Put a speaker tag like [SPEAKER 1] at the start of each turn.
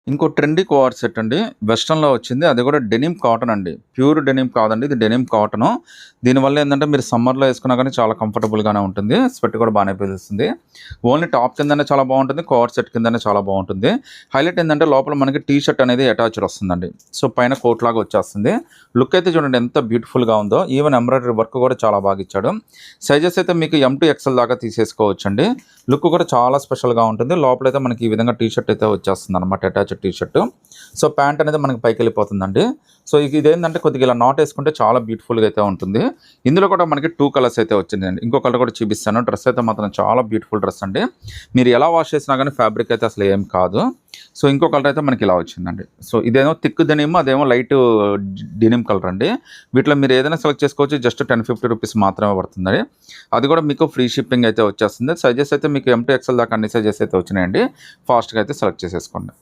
[SPEAKER 1] ఇంకో trendy కోఆర్ set అండి. వెస్టర్న్‌లో వచ్చింది. అది కూడా డెనిమ్ కాటన్ అండి. ప్యూర్ డెనిమ్ కాదండి. ఇది డెనిమ్ కాటను. దీనివల్ల ఏందంటే మీరు సమ్మర్‌లో ఏసుకున్నా గానీ చాలా కంఫర్టబుల్‌గానే ఉంటుంది. స్వెట్ కూడా బానే పీలుస్తుంది. ఓన్లీ టాప్ కిందనే చాలా బావుంటుంది. కోఆర్ సెట్ కిందనే చాలా బావుంటుంది. హైలైట్ ఏందంటే లోపల మనకి టీ షర్ట్ అనేది అటాచ్డ్ వస్తుందండి. సో, పైన కోట్ లాగా వచ్చేస్తుంది. లుక్ అయితే చూడండి ఎంత బ్యూటిఫుల్‌గా ఉందో. ఈవెన్ ఎంబ్రాయిడరీ వర్క్ కూడా చాలా బాగా ఇచ్చాడు. సైజెస్ అయితే మీకు ఎం టు ఎక్స్ఎల్ దాకా తీసేసుకోవచ్చండి. లుక్ కూడా చాలా స్పెషల్‌గా ఉంటుంది. లోపలైతే మనకి ఈ విధంగా టీ షర్ట్ అయితే వచ్చేస్తుందన్నమాట. Attached T shirt. So, pant అనేది మనకి పైకెళ్ళిపోతుందండి. సో, ఇదేంటంటే కొద్దిగా ఇలా నాట్ ఏసుకుంటే చాలా బ్యూటిఫుల్‌గా అయితే ఉంటుంది. ఇందులో కూడా మనకి 2 కలర్స్ అయితే వచ్చిందండి. ఇంకో కలర్ కూడా చూపిస్తాను. డ్రెస్ అయితే మాత్రం చాలా బ్యూటిఫుల్ డ్రెస్ అండి. మీరు ఎలా వాష్ చేసినా గానీ ఫ్యాబ్రిక్ అయితే అసలు ఏం కాదు. సో, ఇంకో కలర్ అయితే మనకి ఇలా వచ్చిందండి. సో, ఇదేమో థిక్ డెనిమ్, అదేమో లైట్ డెనిమ్ కలర్ అండి. వీటిలో మీరు ఏదైనా సెలెక్ట్ చేసుకోవచ్చు. జస్ట్ ₹10-50 మాత్రమే పడుతుందండి. అది కూడా మీకు ఫ్రీ షిప్పింగ్ అయితే వచ్చేస్తుంది. సైజెస్ అయితే మీకు ఎం టు ఎక్స్ఎల్ దాకా అన్ని సైజెస్ అయితే వచ్చినాయండి. ఫాస్ట్‌గా అయితే సెలెక్ట్ చేసేసుకోండి.